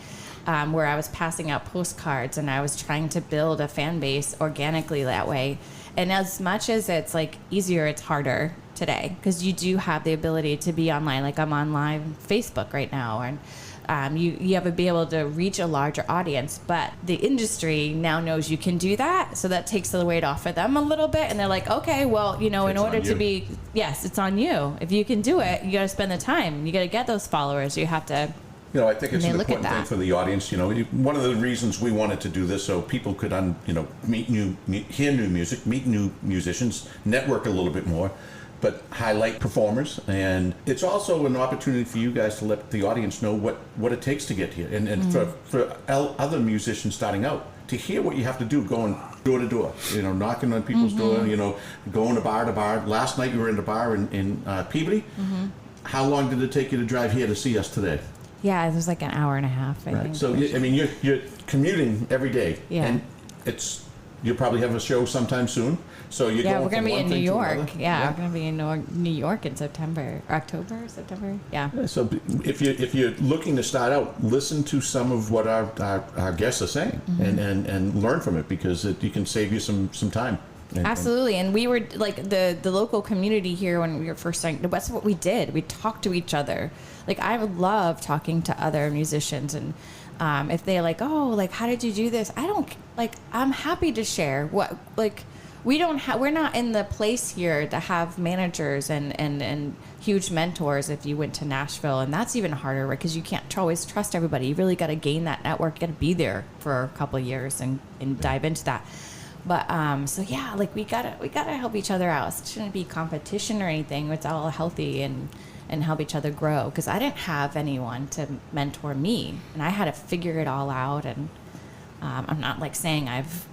Speaker 3: where I was passing out postcards and I was trying to build a fan base organically that way. And as much as it's like easier, it's harder today because you do have the ability to be online. Like I'm on live Facebook right now, and you have to be able to reach a larger audience. But the industry now knows you can do that, so that takes the weight off of them a little bit. And they're like, okay, well, you know, in order to be, yes, it's on you. If you can do it, you got to spend the time. You got to get those followers. You have to.
Speaker 2: You know, I think it's an
Speaker 3: look at
Speaker 2: important thing
Speaker 3: that.
Speaker 2: for the audience. You know, one of the reasons we wanted to do this so people could, hear new music, meet new musicians, network a little bit more, but highlight performers. And it's also an opportunity for you guys to let the audience know what it takes to get here. And for other musicians starting out, to hear what you have to do going door to door, you know, knocking on people's door, you know, going to bar. Last night you were in the bar in Peabody. How long did it take you to drive here to see us today?
Speaker 3: Yeah, it was like an hour and a half, I think.
Speaker 2: So, I mean, you're commuting every day.
Speaker 3: Yeah.
Speaker 2: And you'll probably have a show sometime soon. So you're going
Speaker 3: we're
Speaker 2: from
Speaker 3: going to be
Speaker 2: one
Speaker 3: in New
Speaker 2: thing to
Speaker 3: York.
Speaker 2: another.
Speaker 3: Yeah, we're going to be in New York in September. September. Yeah.
Speaker 2: So if you're looking to start out, listen to some of what our guests are saying and learn from it, because you can save you some time.
Speaker 3: Absolutely. And we were like the local community here when we were first starting. That's what we did. We talked to each other. Like I love talking to other musicians, and if they're like, oh, like how did you do this? I'm happy to share what we're not in the place here to have managers and huge mentors if you went to Nashville, and that's even harder, right? Because you can't always trust everybody. You really got to gain that network. You got to be there for a couple of years and dive into that. But so yeah, like we gotta help each other out. It shouldn't be competition or anything. It's all healthy and help each other grow. Because I didn't have anyone to mentor me, and I had to figure it all out. And I'm not like saying I've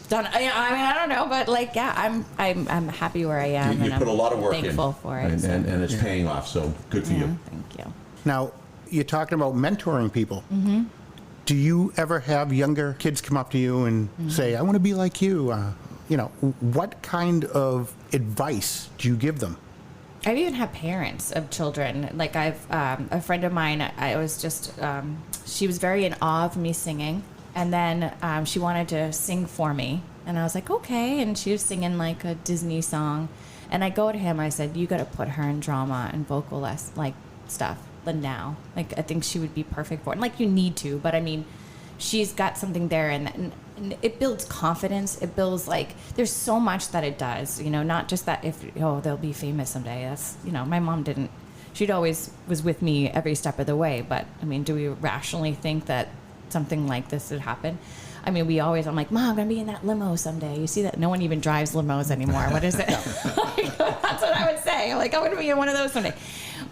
Speaker 3: done. I mean, I don't know, but like yeah, I'm happy where I am.
Speaker 2: You
Speaker 3: and
Speaker 2: put a lot of work in,
Speaker 3: thankful for it.
Speaker 2: and it's paying off. So good for you.
Speaker 3: Thank you.
Speaker 1: Now, you're talking about mentoring people. Do you ever have younger kids come up to you and say, I want to be like you? What kind of advice do you give them?
Speaker 3: I've even had parents of children. Like I've a friend of mine, I was just, she was very in awe of me singing. And then she wanted to sing for me. And I was like, okay. And she was singing like a Disney song. And I go to him, I said, you got to put her in drama and vocal stuff. Now, like I think she would be perfect for it. And like you need to, but I mean, she's got something there, and it builds confidence. It builds like there's so much that it does. You know, not just that they'll be famous someday. That's my mom didn't. She'd always was with me every step of the way. But I mean, do we rationally think that something like this would happen? I mean, I'm like, Mom, I'm gonna be in that limo someday. You see that? No one even drives limos anymore. What is it? That's what I would say. I'm like, I'm gonna be in one of those someday.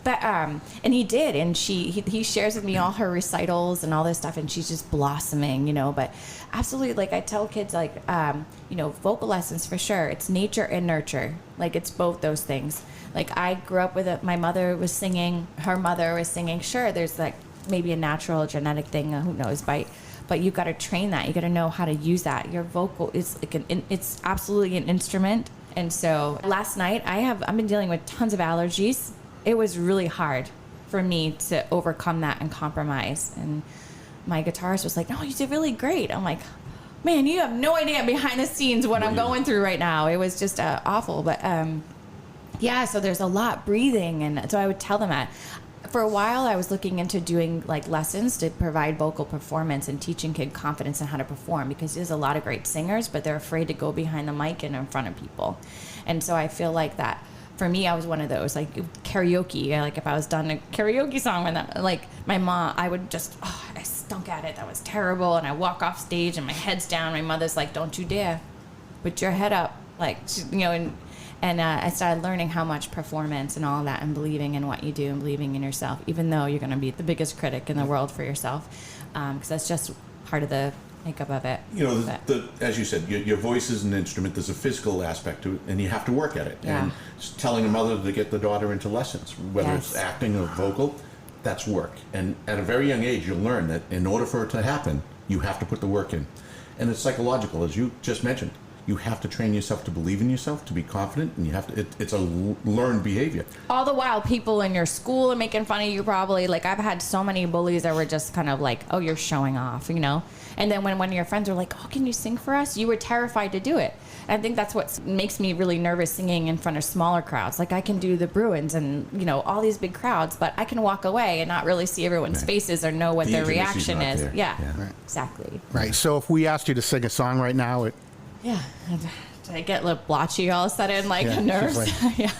Speaker 3: But and he did, and he shares with me all her recitals and all this stuff, and she's just blossoming, But absolutely, like I tell kids, like vocal lessons for sure. It's nature and nurture. Like it's both those things. Like I grew up with my mother was singing, her mother was singing. Sure, there's like maybe a natural genetic thing, who knows, but you got to train that. You got to know how to use that. Your vocal is like it's absolutely an instrument. And so last night I've been dealing with tons of allergies. It was really hard for me to overcome that and compromise. And my guitarist was like, no, you did really great. I'm like, man, you have no idea behind the scenes what I'm going through right now. It was just awful. But yeah, so there's a lot breathing. And so I would tell them that. For a while, I was looking into doing like lessons to provide vocal performance and teaching kids confidence in how to perform, because there's a lot of great singers, but they're afraid to go behind the mic and in front of people. And so I feel like that for me, I was one of those, like karaoke. Like if I was done a karaoke song, when that, like my mom, I would just, I stunk at it. That was terrible. And I walk off stage and my head's down. My mother's like, don't you dare put your head up. Like, you know, and I started learning how much performance and all that, and believing in what you do and believing in yourself, even though you're going to be the biggest critic in the world for yourself. Because that's just part of the makeup of it.
Speaker 2: You know, as you said, your voice is an instrument. There's a physical aspect to it, and you have to work at it.
Speaker 3: Yeah.
Speaker 2: And telling a mother to get the daughter into lessons, whether
Speaker 3: Yes.
Speaker 2: it's acting or vocal, that's work. And at a very young age, you'll learn that in order for it to happen, you have to put the work in. And it's psychological, as you just mentioned. You have to train yourself to believe in yourself, to be confident, and you have to. It's a learned behavior.
Speaker 3: All the while, people in your school are making fun of you probably. Like, I've had so many bullies that were just kind of like, oh, you're showing off, you know? And then when one of your friends were like, oh, can you sing for us? You were terrified to do it. And I think that's what makes me really nervous singing in front of smaller crowds. Like, I can do the Bruins and, you know, all these big crowds, but I can walk away and not really see everyone's faces or know what
Speaker 2: The
Speaker 3: their
Speaker 2: intimacy's
Speaker 3: reaction
Speaker 2: not
Speaker 3: is.
Speaker 2: there.
Speaker 3: Yeah,
Speaker 2: Right.
Speaker 3: exactly.
Speaker 1: Right. So if we asked you to sing a song right now,
Speaker 3: Yeah. Did I get a little blotchy all of a sudden, like
Speaker 1: Yeah,
Speaker 3: nerves?
Speaker 1: she's
Speaker 3: Yeah.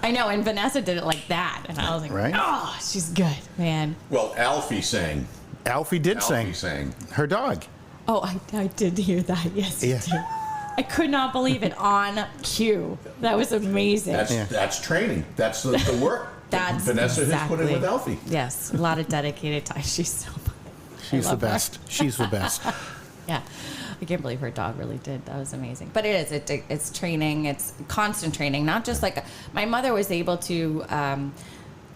Speaker 3: I know, and Vanessa did it like that, and I was like,
Speaker 1: Right.
Speaker 3: oh, she's good, man.
Speaker 2: Well, Alfie sang.
Speaker 1: Alfie did
Speaker 2: Alfie
Speaker 1: sing.
Speaker 2: sang.
Speaker 1: Her dog.
Speaker 3: Oh, I did hear that. Yes,
Speaker 1: Yeah.
Speaker 3: you did. I could not believe it on cue. That was amazing.
Speaker 2: That's training. That's the work that
Speaker 3: That's
Speaker 2: Vanessa has put in with Alfie.
Speaker 3: Yes, a lot of dedicated time. She's so funny.
Speaker 1: She's the
Speaker 3: love her.
Speaker 1: best. She's the best.
Speaker 3: Yeah. I can't believe her dog really did. That was amazing. But it is. It's training. It's constant training. Not just like my mother was able to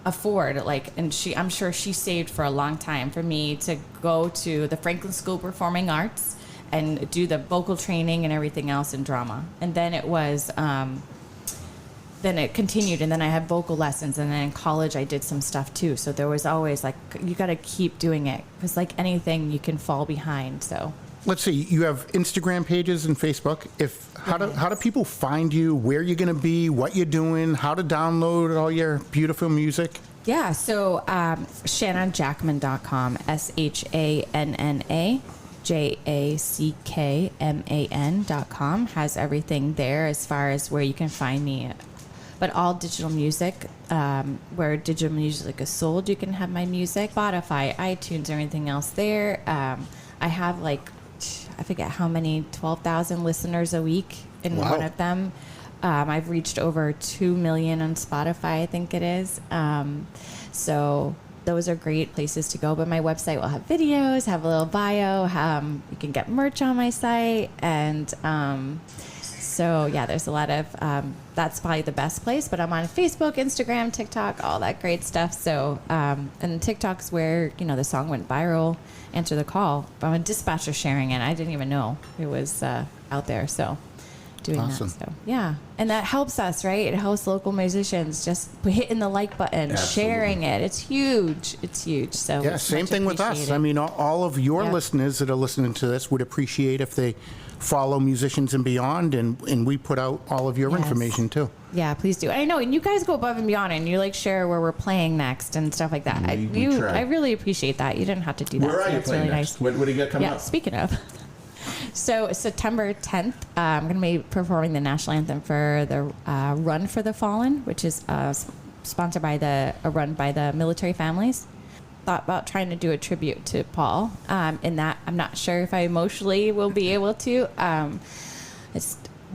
Speaker 3: afford, like, and I'm sure she saved for a long time for me to go to the Franklin School of Performing Arts and do the vocal training and everything else in drama. And then it was, then it continued, and then I had vocal lessons, and then in college I did some stuff too. So there was always like, you got to keep doing it, because like anything, you can fall behind. So.
Speaker 1: Let's see. You have Instagram pages and Facebook. How do people find you? Where you're going to be? What you're doing? How to download all your beautiful music?
Speaker 3: Yeah, so ShannaJackman.com, ShannaJackman.com has everything there as far as where you can find me. But all digital music, where digital music is sold, you can have my music. Spotify, iTunes, everything else there. I have like, I forget how many, 12,000 listeners a week in
Speaker 1: Wow.
Speaker 3: one of them. I've reached over 2 million on Spotify, I think it is. So those are great places to go. But my website will have videos, have a little bio. You can get merch on my site. And so, yeah, there's a lot of, that's probably the best place. But I'm on Facebook, Instagram, TikTok, all that great stuff. So, and TikTok's where, you know, the song went viral. Answer the Call. I'm a dispatcher sharing it. I didn't even know it was out there. So doing
Speaker 1: Awesome.
Speaker 3: that. So yeah, and that helps us, right? It helps local musicians just hitting the like button,
Speaker 2: Absolutely.
Speaker 3: sharing it. It's huge. It's huge. So
Speaker 1: Yeah,
Speaker 3: it's
Speaker 1: same
Speaker 3: much
Speaker 1: thing with us.
Speaker 3: appreciated.
Speaker 1: I mean, all of your
Speaker 3: Yeah.
Speaker 1: listeners that are listening to this would appreciate if they follow Musicians and Beyond, and we put out all of your
Speaker 3: Yes.
Speaker 1: information too.
Speaker 3: Yeah, please do. I know, and you guys go above and beyond, and you like share where we're playing next and stuff like that.
Speaker 2: We try.
Speaker 3: I really appreciate that. You didn't have to do that.
Speaker 2: Where are
Speaker 3: so
Speaker 2: you
Speaker 3: that's
Speaker 2: playing
Speaker 3: really
Speaker 2: next?
Speaker 3: nice.
Speaker 2: What do you got coming
Speaker 3: Yeah,
Speaker 2: up?
Speaker 3: speaking of. So September 10th, I'm going to be performing the national anthem for the Run for the Fallen, which is sponsored by a run by the military families. Thought about trying to do a tribute to Paul. In that, I'm not sure if I emotionally will be able to. I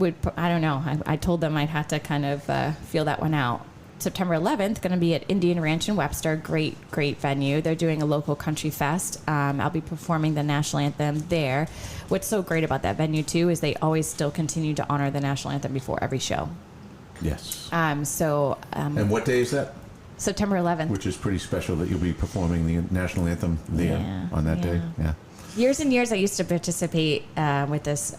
Speaker 3: don't know. I told them I'd have to kind of feel that one out. September 11th, going to be at Indian Ranch in Webster. Great venue. They're doing a local country fest. I'll be performing the national anthem there. What's so great about that venue, too, is they always still continue to honor the national anthem before every show.
Speaker 2: Yes.
Speaker 3: And
Speaker 2: what day is that?
Speaker 3: September 11th.
Speaker 2: Which is pretty special that you'll be performing the national anthem there
Speaker 3: Yeah,
Speaker 2: on that day. Yeah.
Speaker 3: Years and years, I used to participate with this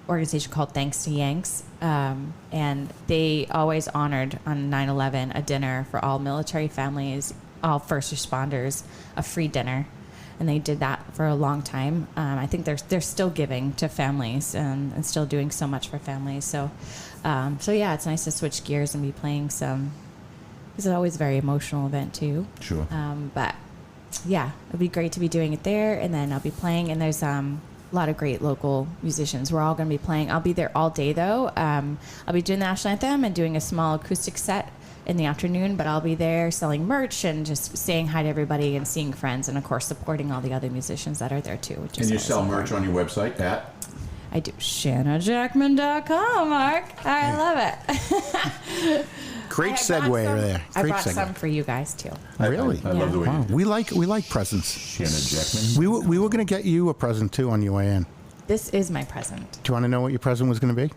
Speaker 3: organization called Thanks to Yanks, and they always honored on 9/11 a dinner for all military families, all first responders, a free dinner, and they did that for a long time. I think they're still giving to families and still doing so much for families. So yeah, it's nice to switch gears and be playing some. It's always a very emotional event too.
Speaker 2: Sure.
Speaker 3: But yeah, it'd be great to be doing it there, and then I'll be playing. And there's a lot of great local musicians. We're all going to be playing. I'll be there all day, though. I'll be doing the national anthem and doing a small acoustic set in the afternoon, but I'll be there selling merch and just saying hi to everybody and seeing friends, and of course supporting all the other musicians that are there too.
Speaker 2: And you sell merch on your website at?
Speaker 3: I do. ShannaJackman.com, Mark. I love it.
Speaker 1: Great segue there.
Speaker 3: I
Speaker 1: Great
Speaker 3: brought
Speaker 1: segue.
Speaker 3: some for you guys too.
Speaker 1: Really?
Speaker 2: I love the way
Speaker 1: Wow.
Speaker 2: you do.
Speaker 1: We like presents.
Speaker 2: Shanna Jackman.
Speaker 1: We were going to get you a present too on your way in.
Speaker 3: This is my present.
Speaker 1: Do you want to know what your present was going to be?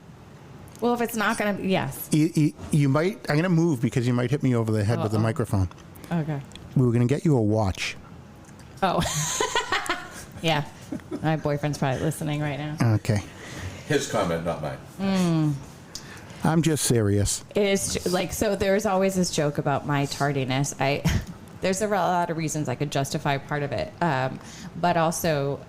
Speaker 3: Well, if it's not going to be, yes.
Speaker 1: You might. I'm going to move because you might hit me over the head with the microphone.
Speaker 3: Okay.
Speaker 1: We were going to get you a watch.
Speaker 3: Oh. Yeah. My boyfriend's probably listening right now.
Speaker 1: Okay.
Speaker 2: His comment, not mine.
Speaker 1: I'm just serious.
Speaker 3: It is like, so there's always this joke about my tardiness. There's a lot of reasons I could justify part of it. But also,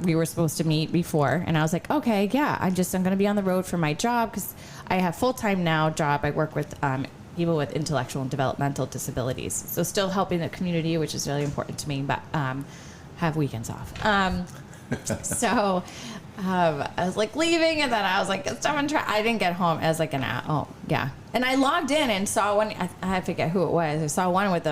Speaker 3: we were supposed to meet before, and I was like, okay, yeah, I'm going to be on the road for my job because I have full-time now job. I work with people with intellectual and developmental disabilities. So still helping the community, which is really important to me, but have weekends off. So I was like leaving, and then I was like, I didn't get home. I was like, and I logged in and saw one. I forget who it was. I saw one with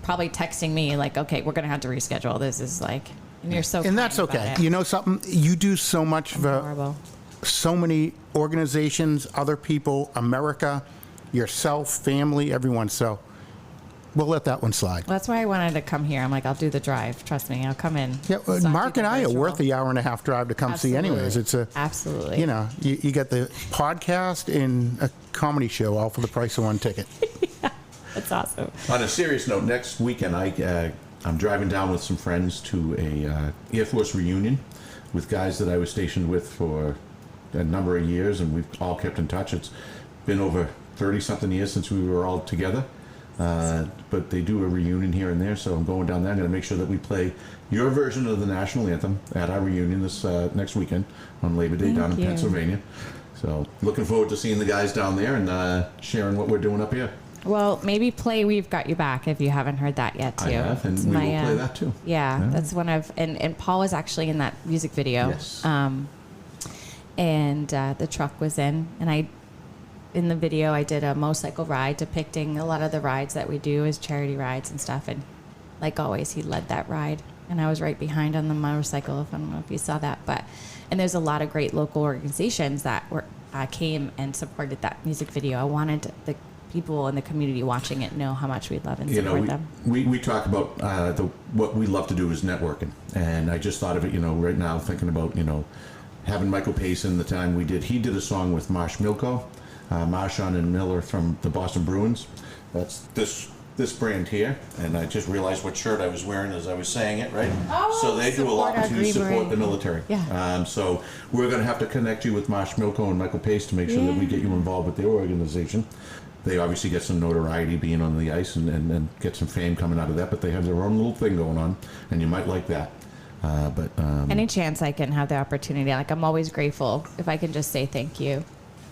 Speaker 3: probably texting me like, okay, we're gonna have to reschedule. This is like, and you're so.
Speaker 1: And that's
Speaker 3: kind about
Speaker 1: okay.
Speaker 3: it.
Speaker 1: You know something? You do so much for
Speaker 3: Horrible.
Speaker 1: so many organizations, other people, America, yourself, family, everyone. So we'll let that one slide.
Speaker 3: That's why I wanted to come here. I'm like, I'll do the drive. Trust me, I'll come in.
Speaker 1: Yeah,
Speaker 3: So I'll
Speaker 1: Mark
Speaker 3: do
Speaker 1: and
Speaker 3: the
Speaker 1: I are
Speaker 3: virtual.
Speaker 1: worth the hour and a half drive to come see anyways. It's
Speaker 3: Absolutely.
Speaker 1: You know, you get the podcast and a comedy show all for the price of one ticket.
Speaker 3: That's awesome.
Speaker 2: On a serious note, next weekend I'm driving down with some friends to a Air Force reunion with guys that I was stationed with for a number of years, and we've all kept in touch. It's been over 30-something years since we were all together. But they do a reunion here and there, so I'm going down there. I'm going to make sure that we play your version of the national anthem at our reunion this next weekend on Labor Day down in
Speaker 3: you.
Speaker 2: Pennsylvania. So looking forward to seeing the guys down there and sharing what we're doing up here.
Speaker 3: Well, maybe play "We've Got You Back" if you haven't heard that yet too.
Speaker 2: I have, and
Speaker 3: It's
Speaker 2: we will
Speaker 3: my,
Speaker 2: play that too.
Speaker 3: Yeah, that's one of, and Paul was actually in that music video.
Speaker 2: Yes.
Speaker 3: And the truck was in the video I did a motorcycle ride depicting a lot of the rides that we do as charity rides and stuff, and like always he led that ride and I was right behind on the motorcycle. I don't know if you saw that, and there's a lot of great local organizations that came and supported that music video. I wanted the people in the community watching it know how much we love and support them.
Speaker 2: We talk about what we love to do is networking, and I just thought of it, right now thinking about, having Michael Payson, the time he did a song with Marsh Milko, Marshawn and Miller from the Boston Bruins. That's this brand here, and I just realized what shirt I was wearing as I was saying it, right?
Speaker 3: Oh,
Speaker 2: so they do a lot
Speaker 3: support our
Speaker 2: to
Speaker 3: Green
Speaker 2: support
Speaker 3: Beret.
Speaker 2: the military.
Speaker 3: Yeah.
Speaker 2: So we're going to have to connect you with Marsh Milko and Michael Pace to make sure that we get you involved with their organization. They obviously get some notoriety being on the ice and get some fame coming out of that, but they have their own little thing going on, and you might like that.
Speaker 3: Any chance I can have the opportunity, I'm always grateful if I can just say thank you.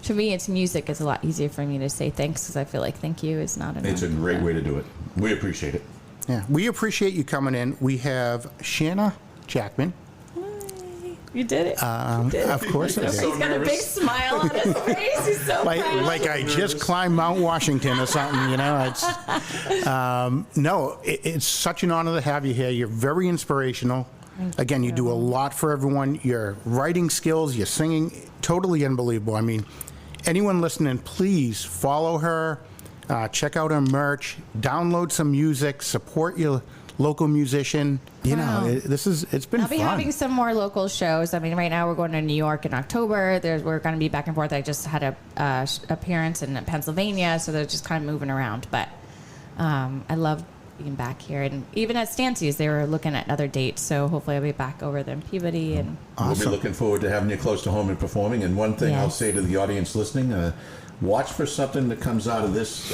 Speaker 3: To me, it's music. It's a lot easier for me to say thanks because I feel like thank you is not enough.
Speaker 2: It's a great way to do it. We appreciate it.
Speaker 1: Yeah, we appreciate you coming in. We have Shanna Jackman.
Speaker 3: You did it.
Speaker 1: Of course I did.
Speaker 2: So
Speaker 3: He's got a big
Speaker 2: nervous.
Speaker 3: smile on his face. He's so proud.
Speaker 1: Like I just climbed Mount Washington or something, It's such an honor to have you here. You're very inspirational. Again, you do a lot for everyone. Your writing skills, your singing, totally unbelievable. I mean, anyone listening, please follow her, check out her merch, download some music, support your local musician.
Speaker 3: Wow.
Speaker 1: It's been
Speaker 3: I'll
Speaker 1: fun.
Speaker 3: be having some more local shows. I mean, right now we're going to New York in October. We're going to be back and forth. I just had a appearance in Pennsylvania, so they're just kind of moving around. But I love being back here, and even at Stancy's, they were looking at other dates. So hopefully, I'll be back over there in Peabody. And
Speaker 2: We'll be looking forward to having you close to home and performing. And one thing I'll
Speaker 3: Yes.
Speaker 2: say to the audience listening, watch for something that comes out of this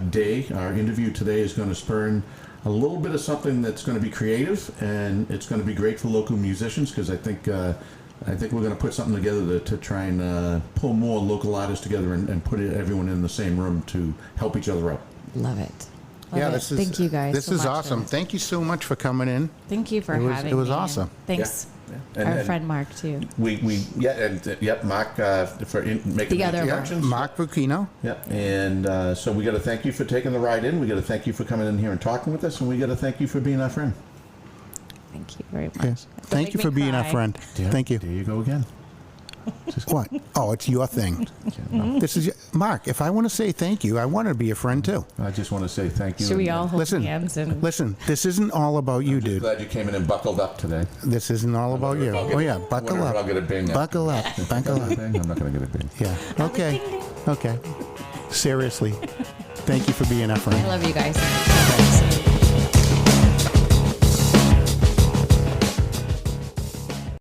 Speaker 2: day. Our interview today is going to spurn a little bit of something that's going to be creative, and it's going to be great for local musicians, because I think we're going to put something together to try and pull more local artists together and put everyone in the same room to help each other out.
Speaker 3: love it.
Speaker 1: Yeah,
Speaker 3: it. Thank you guys
Speaker 1: This
Speaker 3: so
Speaker 1: is
Speaker 3: much.
Speaker 1: awesome. Thank you so much for coming in.
Speaker 3: Thank you for
Speaker 1: It was-
Speaker 3: having me.
Speaker 1: it was
Speaker 3: and
Speaker 1: awesome.
Speaker 3: Thanks,
Speaker 2: And-
Speaker 3: our
Speaker 2: and
Speaker 3: friend Mark too.
Speaker 2: Yep, Mark, for making
Speaker 3: The other Mark.
Speaker 2: introductions.
Speaker 1: Mark Vucchino.
Speaker 2: Yep, and so we got to thank you for taking the ride in. We got to thank you for coming in here and talking with us, and we got to thank you for being our friend.
Speaker 3: Thank you very much.
Speaker 1: Yeah.
Speaker 3: Don't
Speaker 1: Thank
Speaker 3: make
Speaker 1: you
Speaker 3: me
Speaker 1: for being our
Speaker 3: cry.
Speaker 1: friend.
Speaker 2: Yeah,
Speaker 1: Thank you.
Speaker 2: There you go again.
Speaker 1: What? Oh, it's your thing. This is Mark. If I want to say thank you, I want to be a friend too.
Speaker 2: I just want to say thank you.
Speaker 3: Should we
Speaker 2: and,
Speaker 3: all hold
Speaker 1: Listen,
Speaker 3: hands and
Speaker 1: listen. This isn't all about you,
Speaker 2: just
Speaker 1: dude.
Speaker 2: glad you came in and buckled up today.
Speaker 1: This isn't all about you.
Speaker 2: I'll get-
Speaker 1: Oh yeah, buckle
Speaker 2: wonder if I'll
Speaker 1: up.
Speaker 2: get a bing.
Speaker 1: Buckle up. Buckle up.
Speaker 2: I'm not going to get a bing.
Speaker 1: Yeah. Okay. Okay. Seriously. Thank you for being our friend.
Speaker 3: I love you guys.
Speaker 1: Thanks.